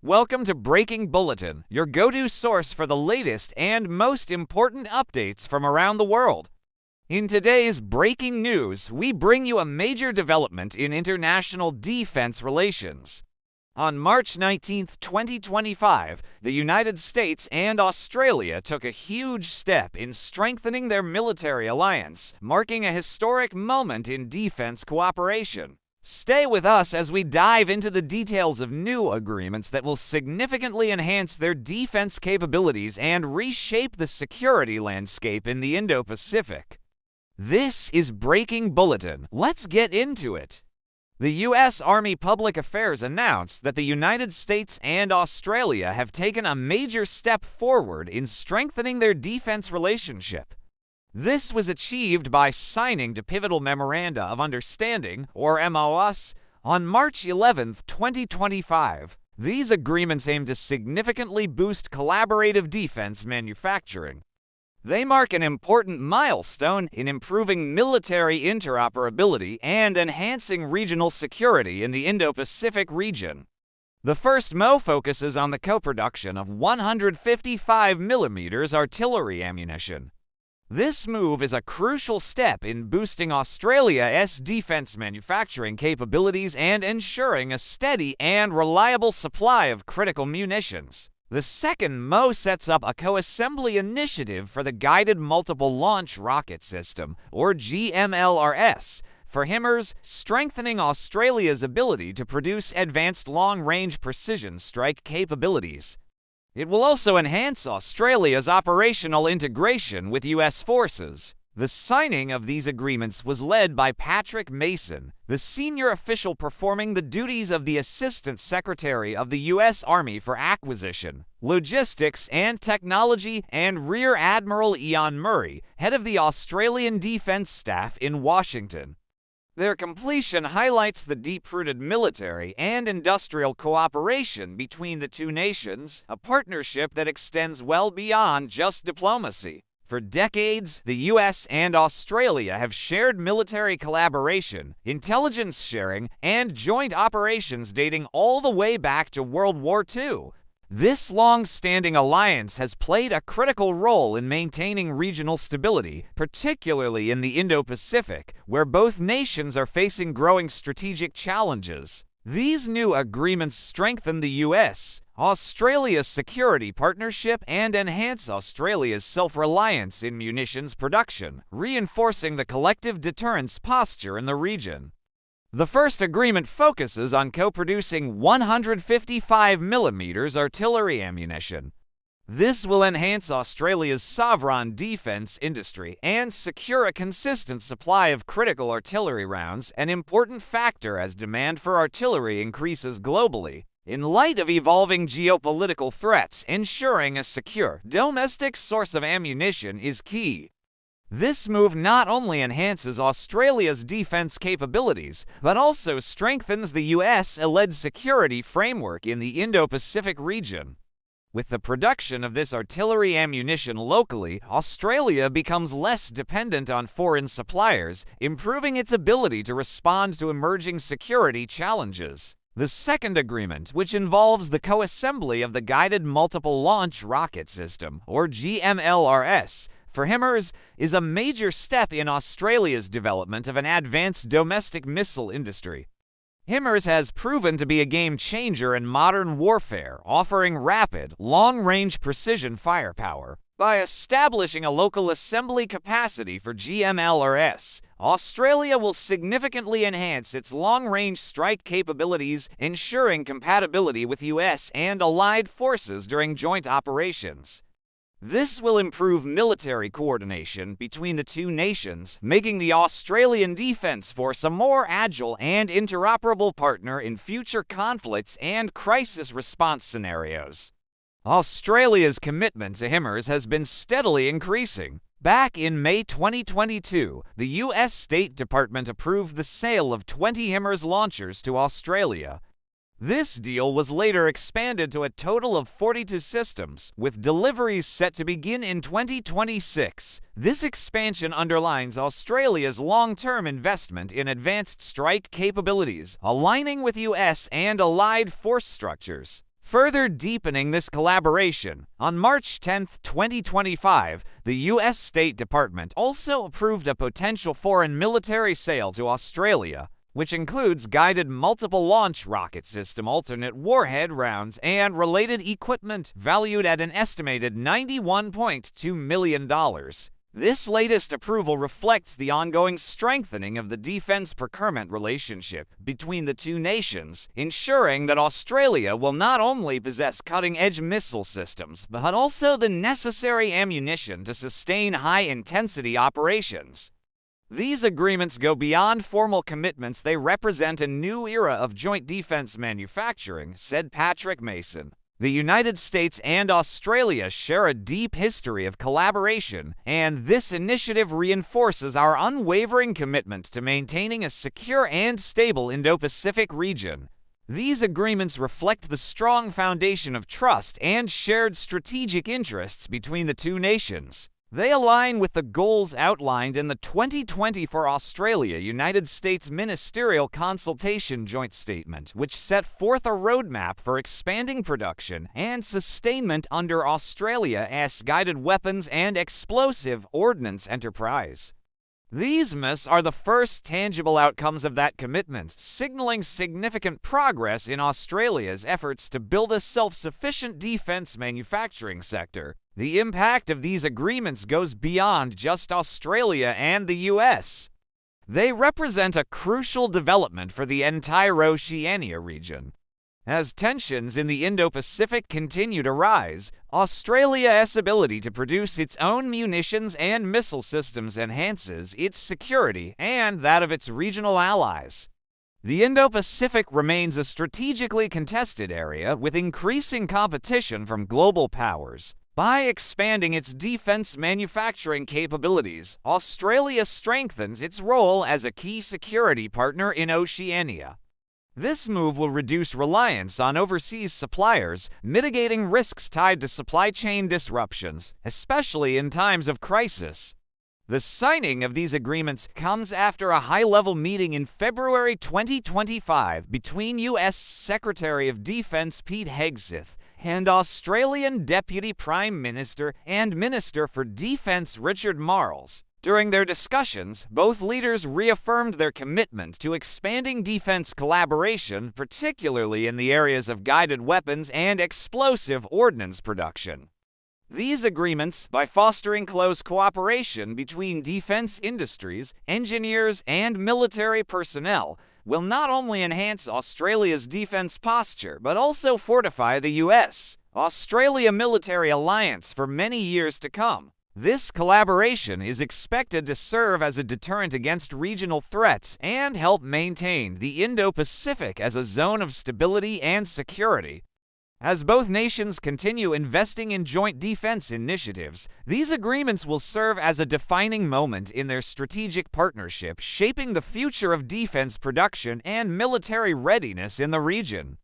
Welcome to Breaking Bulletin, your go-to source for the latest and most important updates from around the world. In today's breaking news, we bring you a major development in international defense relations. On March 19, 2025, the United States and Australia took a huge step in strengthening their military alliance, marking a historic moment in defense cooperation. Stay with us as we dive into the details of new agreements that will significantly enhance their defense capabilities and reshape the security landscape in the Indo-Pacific. This is Breaking Bulletin. Let's get into it. The U.S. Army Public Affairs announced that the United States and Australia have taken a major step forward in strengthening their defense relationship. This was achieved by signing the pivotal Memoranda of Understanding, or MOUs, on March 11, 2025. These agreements aim to significantly boost collaborative defense manufacturing. They mark an important milestone in improving military interoperability and enhancing regional security in the Indo-Pacific region. The first MOU focuses on the co-production of 155mm artillery ammunition. This move is a crucial step in boosting Australia's defense manufacturing capabilities and ensuring a steady and reliable supply of critical munitions. The second MOU sets up a co-assembly initiative for the Guided Multiple Launch Rocket System, or GMLRS, for HIMARS, strengthening Australia's ability to produce advanced long-range precision strike capabilities. It will also enhance Australia's operational integration with U.S. forces. The signing of these agreements was led by Patrick Mason, the senior official performing the duties of the Assistant Secretary of the U.S. Army for Acquisition, Logistics and Technology, and Rear Admiral Ian Murray, head of the Australian Defence Staff in Washington. Their completion highlights the deep-rooted military and industrial cooperation between the two nations, a partnership that extends well beyond just diplomacy. For decades, the U.S. and Australia have shared military collaboration, intelligence sharing, and joint operations dating all the way back to World War II. This long-standing alliance has played a critical role in maintaining regional stability, particularly in the Indo-Pacific, where both nations are facing growing strategic challenges. These new agreements strengthen the U.S. Australia's security partnership and enhance Australia's self-reliance in munitions production, reinforcing the collective deterrence posture in the region. The first agreement focuses on co-producing 155mm artillery ammunition. This will enhance Australia's sovereign defence industry and secure a consistent supply of critical artillery rounds, an important factor as demand for artillery increases globally. In light of evolving geopolitical threats, ensuring a secure, domestic source of ammunition is key. This move not only enhances Australia's defense capabilities, but also strengthens the US-led security framework in the Indo-Pacific region. With the production of this artillery ammunition locally, Australia becomes less dependent on foreign suppliers, improving its ability to respond to emerging security challenges. The second agreement, which involves the co-assembly of the Guided Multiple Launch Rocket System, or GMLRS, for HIMARS, is a major step in Australia's development of an advanced domestic missile industry. HIMARS has proven to be a game-changer in modern warfare, offering rapid, long-range precision firepower. By establishing a local assembly capacity for GMLRS, Australia will significantly enhance its long-range strike capabilities, ensuring compatibility with U.S. and allied forces during joint operations. This will improve military coordination between the two nations, making the Australian Defence Force a more agile and interoperable partner in future conflicts and crisis response scenarios. Australia's commitment to HIMARS has been steadily increasing. Back in May 2022, the U.S. State Department approved the sale of 20 HIMARS launchers to Australia. This deal was later expanded to a total of 42 systems, with deliveries set to begin in 2026. This expansion underlines Australia's long-term investment in advanced strike capabilities, aligning with U.S. and allied force structures. Further deepening this collaboration, on March 10, 2025, the U.S. State Department also approved a potential foreign military sale to Australia, which includes guided multiple launch rocket system alternate warhead rounds and related equipment valued at an estimated $91.2 million. This latest approval reflects the ongoing strengthening of the defense procurement relationship between the two nations, ensuring that Australia will not only possess cutting-edge missile systems, but also the necessary ammunition to sustain high-intensity operations. These agreements go beyond formal commitments. They represent a new era of joint defense manufacturing, said Patrick Mason. The United States and Australia share a deep history of collaboration, and this initiative reinforces our unwavering commitment to maintaining a secure and stable Indo-Pacific region. These agreements reflect the strong foundation of trust and shared strategic interests between the two nations. They align with the goals outlined in the 2024 Australia-United States Ministerial Consultation Joint Statement, which set forth a roadmap for expanding production and sustainment under Australia's guided weapons and explosive ordnance enterprise. These MOUs are the first tangible outcomes of that commitment, signaling significant progress in Australia's efforts to build a self-sufficient defense manufacturing sector. The impact of these agreements goes beyond just Australia and the U.S. They represent a crucial development for the entire Oceania region. As tensions in the Indo-Pacific continue to rise, Australia's ability to produce its own munitions and missile systems enhances its security and that of its regional allies. The Indo-Pacific remains a strategically contested area with increasing competition from global powers. By expanding its defense manufacturing capabilities, Australia strengthens its role as a key security partner in Oceania. This move will reduce reliance on overseas suppliers, mitigating risks tied to supply chain disruptions, especially in times of crisis. The signing of these agreements comes after a high-level meeting in February 2025 between U.S. Secretary of Defense Pete Hegseth and Australian Deputy Prime Minister and Minister for Defence Richard Marles. During their discussions, both leaders reaffirmed their commitment to expanding defense collaboration, particularly in the areas of guided weapons and explosive ordnance production. These agreements, by fostering close cooperation between defense industries, engineers, and military personnel, will not only enhance Australia's defense posture, but also fortify the U.S.-Australia military alliance for many years to come. This collaboration is expected to serve as a deterrent against regional threats and help maintain the Indo-Pacific as a zone of stability and security. As both nations continue investing in joint defense initiatives, these agreements will serve as a defining moment in their strategic partnership, shaping the future of defense production and military readiness in the region.